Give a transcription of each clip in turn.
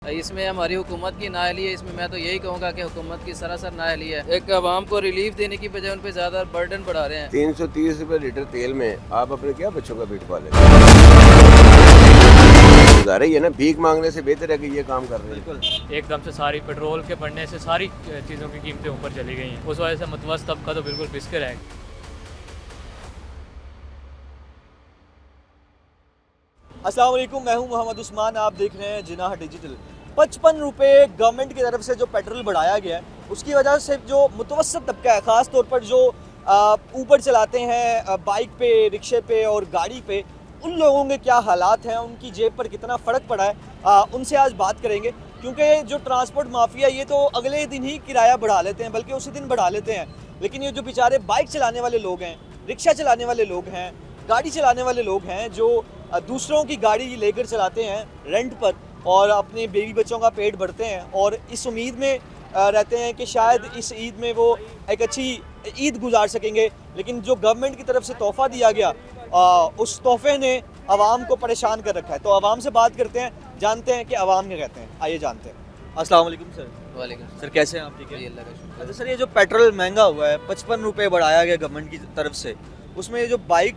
इसमें हमारी हुकूमत की नाअहली है। इसमें मैं तो यही कहूँगा कि हुकूमत की सरासर नाअहली है। एक आवाम को रिलीफ देने की बजाय उन पे ज़्यादा बर्डन बढ़ा रहे हैं। 330 रुपए लीटर तेल में आप अपने क्या बच्चों का पेट पालेंगे? गुजारा ही है ना, भीख मांगने से बेहतर है कि ये काम कर रहे हैं। बिल्कुल एकदम से सारी पेट्रोल के बढ़ने से सारी चीज़ों की कीमतें ऊपर चली गई हैं। उस वजह से मुतवस्सित तबका तो बिल्कुल पिस के रह गया। अस्सलाम वालेकुम, मैं हूं मोहम्मद उस्मान। आप देख रहे हैं जिनाह डिजिटल। 55 रुपये गवर्नमेंट की तरफ से जो पेट्रोल बढ़ाया गया है, उसकी वजह से जो मुतवस्सित तबका है, ख़ास तौर पर जो ऊबर चलाते हैं बाइक पे, रिक्शे पे और गाड़ी पे, उन लोगों के क्या हालात हैं, उनकी जेब पर कितना फ़र्क पड़ा है, उनसे आज बात करेंगे। क्योंकि जो ट्रांसपोर्ट माफिया ये तो अगले दिन ही किराया बढ़ा लेते हैं, बल्कि उसी दिन बढ़ा लेते हैं। लेकिन ये जो बेचारे बाइक चलाने वाले लोग हैं, रिक्शा चलाने वाले लोग हैं, गाड़ी चलाने वाले लोग हैं, जो दूसरों की गाड़ी लेकर चलाते हैं रेंट पर और अपने बेबी बच्चों का पेट भरते हैं और इस उम्मीद में रहते हैं कि शायद इस ईद में वो एक अच्छी ईद गुजार सकेंगे। लेकिन जो गवर्नमेंट की तरफ से तोहफ़ा दिया गया, उस तोहफे ने आवाम को परेशान कर रखा है। तो आवाम से बात करते हैं, जानते हैं कि आवाम क्या कहते हैं। आइए जानते हैं। अस्सलाम वालेकुम सर। वालेकुम सर कैसे हैं आप? ठीक जी, है। अल्लाह का शुक्र। अच्छा सर, ये जो पेट्रोल महंगा हुआ है, 55 रुपये बढ़ाया गया गवर्नमेंट की तरफ से, उसमें ये जो बाइक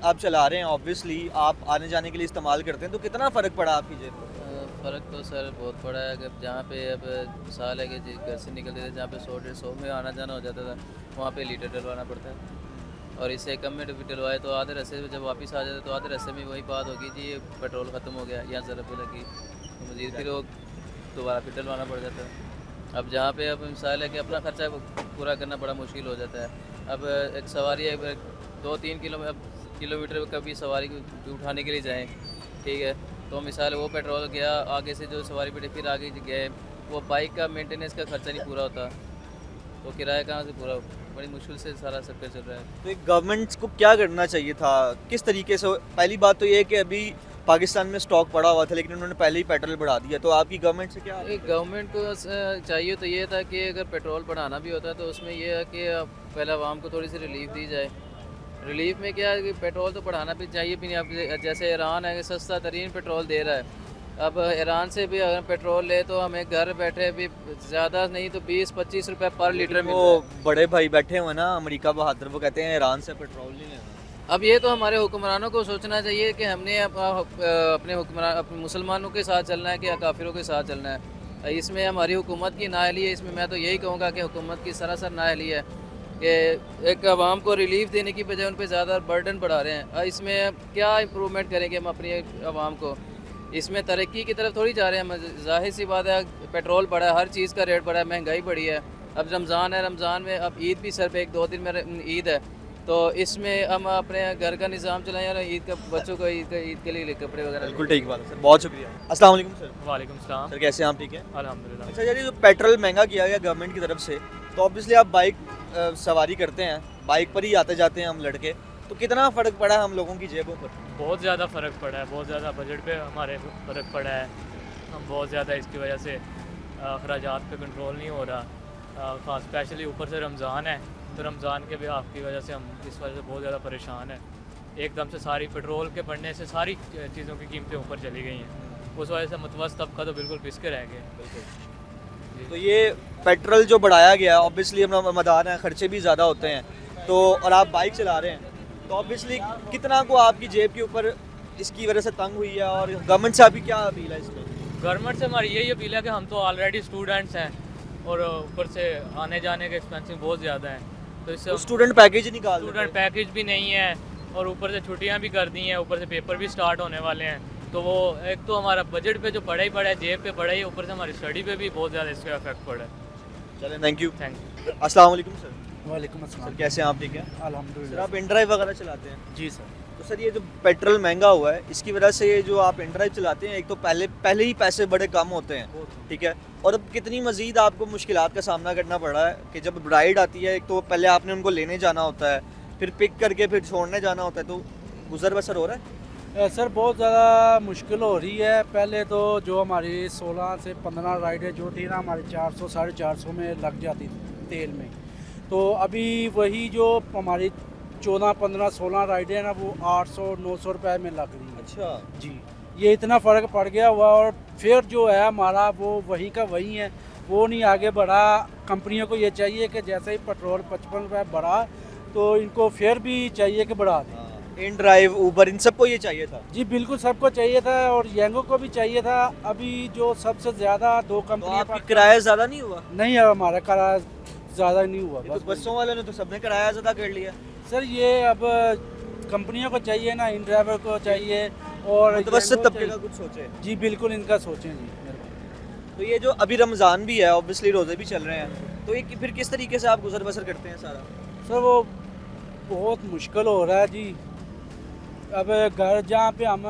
आप चला रहे हैं, ऑब्वियसली आप आने जाने के लिए इस्तेमाल करते हैं, तो कितना फ़र्क पड़ा आपकी जेब पर? फ़र्क तो सर बहुत पड़ा है। अगर जहाँ पे अब साल है कि घर से निकलते थे, जहाँ पे 100-150 में आना जाना हो जाता था, वहाँ पे लीटर डलवाना पड़ता है। और इससे कम में डलवाए तो आधे रास्ते में जब वापस आ जाते तो आधे रास्ते में वही बात होगी जी, ये पेट्रोल ख़त्म हो गया, यहाँ ज़रा पे लगी, तो मज़ीद फिर वो दोबारा फिर डलवाना पड़ जाता है। अब जहाँ पे अब मिसाल है कि अपना खर्चा पूरा करना बड़ा मुश्किल हो जाता है। अब एक सवारी है 2-3 किलोमीटर कभी सवारी को उठाने के लिए जाएँ, ठीक है, तो मिसाल वो पेट्रोल गया, आगे से जो सवारी बैठे फिर आगे गए, वो बाइक का मेंटेनेंस का खर्चा नहीं पूरा होता, तो किराया कहाँ से पूरा, बड़ी मुश्किल से सारा चक्कर चल रहा है। तो एक गवर्नमेंट को क्या करना चाहिए था, किस तरीके से? पहली बात तो ये है कि अभी पाकिस्तान में स्टॉक पड़ा हुआ था, लेकिन उन्होंने पहले ही पेट्रोल बढ़ा दिया। तो आपकी गवर्नमेंट से क्या? एक गवर्नमेंट को चाहिए तो ये था कि अगर पेट्रोल बढ़ाना भी होता तो उसमें ये है कि पहले आवाम को थोड़ी सी रिलीफ दी जाए। रिलीफ में क्या है कि पेट्रोल तो बढ़ाना भी चाहिए भी नहीं। अब जैसे ईरान है कि सस्ता तरीन पेट्रोल दे रहा है, अब ईरान से भी अगर पेट्रोल ले तो हमें घर बैठे भी ज़्यादा नहीं तो 20-25 रुपये पर लीटर मिल वो रहा है। बड़े भाई बैठे हुए ना, अमेरिका बहादुर, वो कहते हैं ईरान से पेट्रोल नहीं लेना। अब ये तो हमारे हुक्मरानों को सोचना चाहिए कि हमने अपने हुक्मरान अपने मुसलमानों के साथ चलना है कि काफिरों के साथ चलना है। इसमें हमारी हुकूमत की नाअहली है। इसमें मैं तो यही कहूँगा कि हुकूमत की सरासर नाअहली है कि एक आवाम को रिलीफ देने की बजाय उन पे ज़्यादा बर्डन बढ़ा रहे हैं। इसमें क्या इम्प्रूवमेंट करेंगे हम अपनी आवाम को? इसमें तरक्की की तरफ थोड़ी जा रहे हैं हम। जाहिर सी बात है, पेट्रोल बढ़ा है, हर चीज़ का रेट बढ़ा है, महंगाई बढ़ी है। अब रमज़ान है, रमज़ान में अब ईद भी सर पे 1-2 दिन में ईद है, तो इसमें हम अपने घर का निज़ाम चलाएं और ईद का बच्चों को ईद के लिए कपड़े वगैरह। बिल्कुल ठीक बात है सर, बहुत शुक्रिया। अस्सलाम वालेकुम सर। वालेकुम सलाम। सर कैसे हैं आप? ठीक है। अल्हम्दुलिल्लाह। अच्छा यार, ये जो पेट्रोल महंगा किया गया गवर्नमेंट की तरफ से, तो ऑब्वियसली आप बाइक सवारी करते हैं, बाइक पर ही आते जाते हैं हम लड़के, तो कितना फ़र्क पड़ा है हम लोगों की जेबों पर? बहुत ज़्यादा फ़र्क पड़ा है, बहुत ज़्यादा बजट पे हमारे फ़र्क पड़ा है। हम बहुत ज़्यादा इसकी वजह से अखराजात पे कंट्रोल नहीं हो रहा। ख़ास स्पेशली ऊपर से रमज़ान है, तो रमज़ान के ब्याह की वजह से हम इस वजह से बहुत ज़्यादा परेशान हैं। एकदम से सारी पेट्रोल के बढ़ने से सारी चीज़ों की कीमतें ऊपर चली गई हैं। उस वजह से मुतवस्सित तबका तो बिल्कुल पिस के रह गया। तो ये पेट्रोल जो बढ़ाया गया, ऑब्वियसली अपना रमज़ान है, ख़र्चे भी ज़्यादा होते हैं, तो और आप बाइक चला रहे हैं, तो ऑब्वियसली कितना को आपकी जेब के ऊपर इसकी वजह से तंग हुई है? और गवर्नमेंट से आपकी क्या अपील है इसमें? गवर्नमेंट से हमारी यही अपील है कि हम तो ऑलरेडी स्टूडेंट्स हैं और ऊपर से आने जाने के एक्सपेंसिव बहुत ज़्यादा हैं, तो इससे स्टूडेंट पैकेज निकाल देते स्टूडेंट पैकेज भी नहीं है और ऊपर से छुट्टियां भी कर दी हैं, ऊपर से पेपर भी स्टार्ट होने वाले हैं। तो वो एक तो हमारा बजट पे जो पड़ा ही पड़ा है, जेब पे पड़ा ही, ऊपर से हमारी स्टडी पे भी बहुत ज़्यादा इसका इफेक्ट पड़ा है। चलें, थैंक यू। Thank you. अस्सलाम वालेकुम सर। वालेकुम सर अस्सलाम। कैसे हैं आप? ठीक है। सर अल्हम्दुलिल्लाह। आप इनड्राइव वगैरह चलाते हैं? जी सर। तो सर ये जो पेट्रोल महंगा हुआ है, इसकी वजह से ये जो आप इनड्राइव चलाते हैं, एक तो पहले ही पैसे बड़े कम होते हैं, ठीक है, और अब कितनी मज़ीद आपको मुश्किलात का सामना करना पड़ रहा है कि जब राइड आती है, एक तो पहले आपने उनको लेने जाना होता है, फिर पिक करके फिर छोड़ने जाना होता है, तो गुजर बसर हो रहा है? सर बहुत ज़्यादा मुश्किल हो रही है। पहले तो जो हमारी 16 से 15 राइडें जो थी ना, हमारी 400 450 में लग जाती थी तेल में, तो अभी वही जो हमारी 14 15 16 राइडें हैं ना, वो 800 900 रुपए में लग रही हैं। अच्छा। जी, ये इतना फ़र्क पड़ गया हुआ, और फिर जो है हमारा वो वही का वही है, वो नहीं आगे बढ़ा। कंपनियों को ये चाहिए कि जैसे ही पेट्रोल 55 रुपये बढ़ा तो इनको फिर भी चाहिए कि बढ़ा दें। इन ड्राइव, ऊबर, इन सबको ये चाहिए था। जी बिल्कुल, सबको चाहिए था और येंगो को भी चाहिए था। अभी जो सबसे ज़्यादा दो तो कंपनियां आपका किराया ज़्यादा नहीं हुआ? नहीं है, हमारा किराया ज़्यादा नहीं हुआ। ये तो बस बसों वाले ने तो सबने किराया ज़्यादा कर लिया। सर ये अब कंपनियों को चाहिए ना, इन ड्राइवर को चाहिए और मुतवस्सित येंगो तबके का चाहिए। कुछ सोचे। जी बिल्कुल, इनका सोचें जी मेरे को। तो ये जो अभी रमज़ान भी है, ऑब्वियसली रोज़े भी चल रहे हैं, तो ये फिर किस तरीके से आप गुजर बसर करते हैं सारा? सर वो बहुत मुश्किल हो रहा है जी। अब घर जहाँ पे हम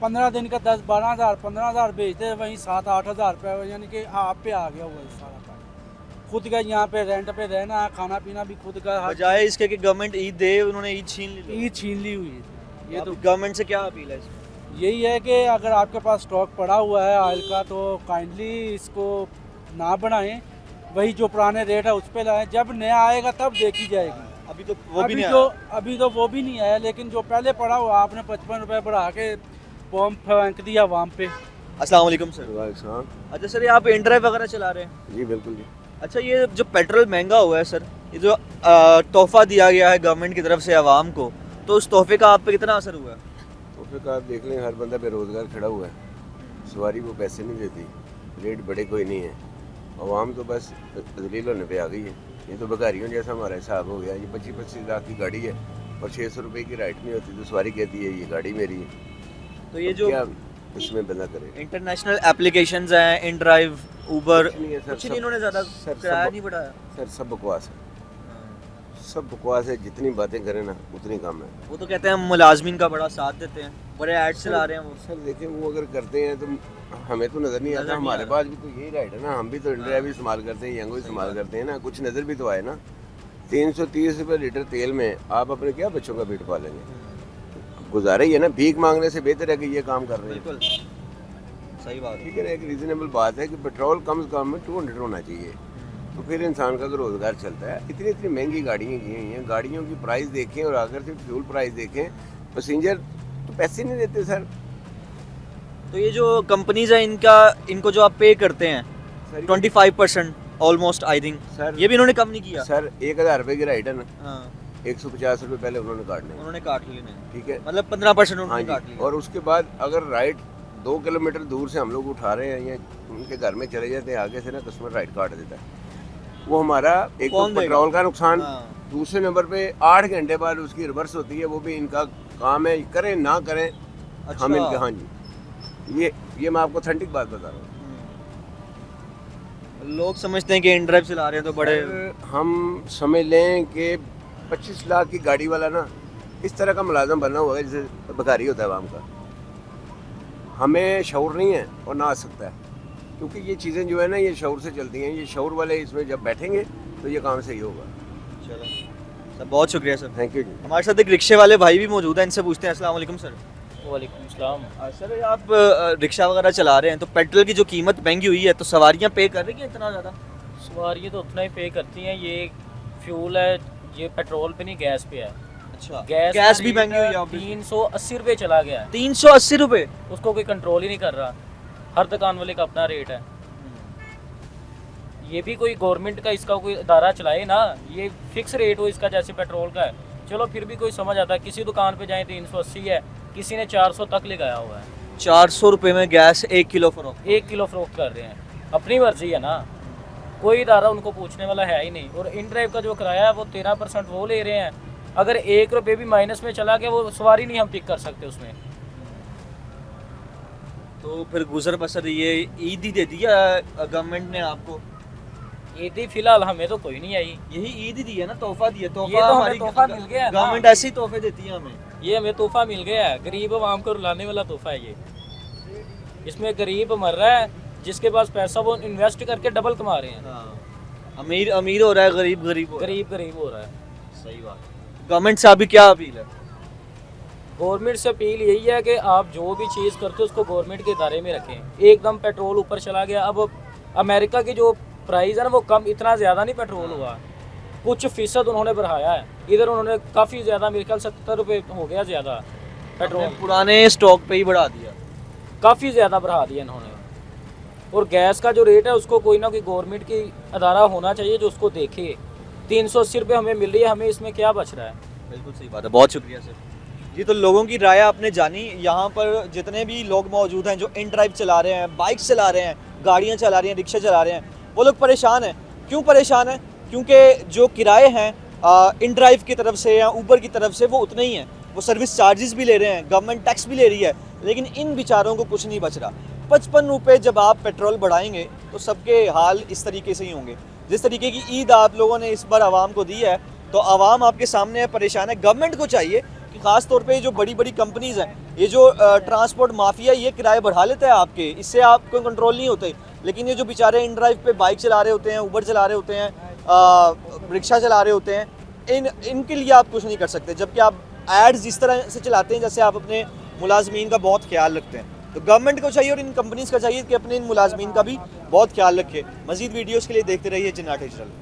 15 दिन का 10-12 हज़ार 15 हज़ार भेजते हैं, वहीं 7-8 हज़ार रुपये यानी कि आप पे आ गया हुआ है सारा काम। खुद का यहाँ पे रेंट पे रहना है, खाना पीना भी खुद का। बजाय इसके कि गवर्नमेंट ईद दे, उन्होंने ईद छीन ली। ईद छीन ली हुई है। ये तो गवर्नमेंट से क्या अपील है इसमें? यही है कि अगर आपके पास स्टॉक पड़ा हुआ है ऑयल का तो काइंडली इसको ना बढ़ाएं, वही जो पुराने रेट है उस पर लाएं। जब नया आएगा तब देखी जाएगी। अभी तो वो भी नहीं अभी तो वो भी नहीं आया, लेकिन जो पहले पड़ा हुआ आपने 55 रुपये बढ़ा के बॉम्ब फेंक दिया वाम पे। अस्सलाम वालेकुम सर। वालेकुम। अच्छा सर, ये आप इन ड्राइव वगैरह चला रहे हैं? जी बिल्कुल जी। अच्छा, ये जो पेट्रोल महंगा हुआ है सर, ये जो तोहफा दिया गया है गवर्नमेंट की तरफ से आवाम को, तो उस तोहफे का आप पे कितना असर हुआ है? तो फिर आप देख लें, हर बंदा बेरोज़गार खड़ा हुआ है, सवारी वो पैसे नहीं देती, रेट बड़े कोई नहीं है, आवाम तो बस दलील होने पे आ गई है। ये तो भिखारियों जैसा हमारा हिसाब हो गया। ये 25-25 लाख की गाड़ी है और 600 रुपये की राइट नहीं होती, तो सवारी कहती है ये गाड़ी मेरी है। तो ये अब जो क्या इसमें बंदा करे? इंटरनेशनल एप्लीकेशंस हैं, इन ड्राइव, ऊबर, कुछ नहीं है सर, कुछ नहीं, सब- इन्होंने ज़्यादा सर, किराया सब- नहीं बढ़ाया। सर सब बकवास है, सब बकवास है। जितनी बातें करें ना उतनी कम है। वो तो कहते हैं हम मुलाजमीन का बड़ा साथ देते हैं, बड़े ऐड चला रहे हैं वो। सर देखें, वो अगर करते हैं तो हमें तो नज़र नहीं नज़र आता। नहीं हमारे आता। पास भी तो यही राइट है ना, हम भी तो इंडिया भी इस्तेमाल करते हैं, यंगो इस्तेमाल करते हैं ना, कुछ नज़र भी तो आए ना। 330 रुपये लीटर तेल में आप अपने क्या बच्चों का पेट पालेंगे? गुजारा ही है ना, भीख मांगने से बेहतर है कि ये काम कर रहे हैं। बिल्कुल सही बात है। ठीक है ना, एक रीजनेबल बात है कि पेट्रोल कम से कम में 200 होना चाहिए, तो फिर इंसान का तो रोज़गार चलता है। इतनी इतनी महंगी गाड़ियाँ की हुई हैं, गाड़ियों की प्राइस देखें और अगर सिर्फ फ्यूल प्राइस देखें, पैसेंजर तो पैसे नहीं देते सर। तो ये जो कंपनीज है, इनको जो आप पे करते हैं sir 25% almost, I think sir ये भी इन्होंने कम नहीं किया। सर 1000 रुपये की राइड है ना, हाँ, 150 रुपये पहले उन्होंने काटने, उन्होंने काट लिए नहीं, ठीक है। मतलब 15% हाँ उन्होंने काट जी, लिया। और उसके बाद अगर राइड 2 किलोमीटर दूर से हम लोग उठा रहे हैं या उनके घर में चले जाते हैं, आगे से ना कस्टमर राइड काट देता है। वो हमारा एक तो कौन देगा? पेट्रोल का नुकसान, हाँ। दूसरे नंबर पे 8 घंटे बाद उसकी रिवर्स होती है। वो भी इनका काम है, करें ना करें अच्छा। हम इनके। हाँ जी, ये मैं आपको ऑथेंटिक बात बता रहा हूँ। लोग समझते हैं कि इन ड्राइव चला रहे हैं तो बड़े सर, हम समझ लें कि 25 लाख की गाड़ी वाला ना इस तरह का मुलाजम बना हुआ है जैसे भिखारी होता है आवाम का। हमें शऊर नहीं है और ना आ सकता है, क्योंकि ये चीज़ें जो है ना ये शऊर से चलती हैं। ये शऊर वाले इसमें जब बैठेंगे तो ये काम सही होगा। चलो सर, बहुत शुक्रिया सर। थैंक यू जी। हमारे साथ एक रिक्शे वाले भाई भी मौजूद हैं, इनसे पूछते हैं। अस्सलाम वालेकुम सर। वालेकुम सलाम। सर, आप रिक्शा वगैरह चला रहे हैं तो पेट्रोल की जो कीमत महंगी हुई है, तो सवारियाँ पे कर रही हैं इतना ज़्यादा? सवारियाँ तो उतना ही पे करती हैं। ये फ्यूल है, ये पेट्रोल पे नहीं गैस पे है। अच्छा, गैस गैस भी महंगी हुई है। 380 रुपये चला गया है, 380 रुपये? उसको कोई कंट्रोल ही नहीं कर रहा। हर दुकान वाले का अपना रेट है। ये भी कोई गवर्नमेंट का इसका कोई इदारा चलाए ना, ये फिक्स रेट हो इसका जैसे पेट्रोल का है, चलो फिर भी कोई समझ आता है। किसी दुकान पे जाएं 380 है, किसी ने 400 तक लगाया हुआ है। 400 रुपये में गैस 1 किलो फरोख्त। 1 किलो फरोख्त कर रहे हैं, अपनी मर्जी है ना, कोई इदारा उनको पूछने वाला है ही नहीं। और इन ड्राइव का जो किराया है वो 13% वो ले रहे हैं। अगर 1 रुपये भी माइनस में चला गया, वो सवारी नहीं हम पिक कर सकते उसमें। तो फिर गुजर बसर ये ईद ही दे दिया गवर्नमेंट ने आपको? ईद ही फिलहाल हमें तो कोई नहीं आई। यही ईद ही दी है ना, तोहफा दिया। ये तो हमें हमारी तोहफा मिल गया है ना। गवर्नमेंट ऐसे ही तोहफे देती है हमें। ये हमें तोहफा मिल गया है, गरीब आवाम को रुलाने वाला तोहफा है ये। इसमें गरीब मर रहा है, जिसके पास पैसा वो इन्वेस्ट करके डबल कमा रहे हैं। हाँ। अमीर अमीर हो रहा है, गरीब गरीब हो रहा गरीब गरीब हो रहा है। है। सही बात है। गवर्नमेंट से अभी क्या अपील है? गवर्नमेंट से अपील यही है कि आप जो भी चीज़ करते हो उसको गवर्नमेंट के दायरे में रखें। एकदम पेट्रोल ऊपर चला गया। अब अमेरिका की जो प्राइस है ना वो कम, इतना ज़्यादा नहीं पेट्रोल हुआ, कुछ फ़ीसद उन्होंने बढ़ाया है। इधर उन्होंने काफ़ी ज़्यादा, मेरे ख्याल 70 रुपये हो गया ज़्यादा। पेट्रोल पुराने स्टॉक पे ही बढ़ा दिया। काफ़ी ज़्यादा बढ़ा दिया इन्होंने। और गैस का जो रेट है उसको कोई ना कोई गवर्नमेंट की अदारा होना चाहिए जो उसको देखे। 380 रुपये हमें मिल रही है, हमें इसमें क्या बच रहा है? बिल्कुल सही बात है, बहुत शुक्रिया सर जी। तो लोगों की राय आपने जानी। यहाँ पर जितने भी लोग मौजूद हैं जो इन ड्राइव चला रहे हैं, बाइक्स चला रहे हैं, गाड़ियाँ चला रही हैं, रिक्शा चला रहे हैं, वो लोग परेशान हैं। क्यों परेशान हैं? क्योंकि जो किराए हैं इन ड्राइव की तरफ से या ऊबर की तरफ से वो उतने ही हैं। वो सर्विस चार्जेस भी ले रहे हैं, गवर्नमेंट टैक्स भी ले रही है, लेकिन इन बेचारों को कुछ नहीं बच रहा। 55 रुपये जब आप पेट्रोल बढ़ाएंगे तो सबके हाल इस तरीके से ही होंगे। जिस तरीके की ईद आप लोगों ने इस बार आवाम को दी है, तो आवाम आपके सामने है, परेशान है। गवर्नमेंट को चाहिए कि ख़ास तौर पे जो बड़ी बड़ी कंपनीज़ हैं, ये जो ट्रांसपोर्ट माफिया, ये किराए बढ़ा लेता है आपके, इससे आपको कंट्रोल नहीं होते। लेकिन ये जो बेचारे इन ड्राइव पे बाइक चला रहे होते हैं, ऊबर चला रहे होते हैं, रिक्शा चला रहे होते हैं, इनके लिए आप कुछ नहीं कर सकते। जबकि आप एड्स इस तरह से चलाते हैं जैसे आप अपने मुलाजमीन का बहुत ख्याल रखते हैं। तो गवर्नमेंट को चाहिए और इन कंपनीज़ का चाहिए कि अपने इन मुलाजमीन का भी बहुत ख्याल रखे। मज़ीद वीडियोज़ के लिए देखते रहिए जिन्ना डिजिटल।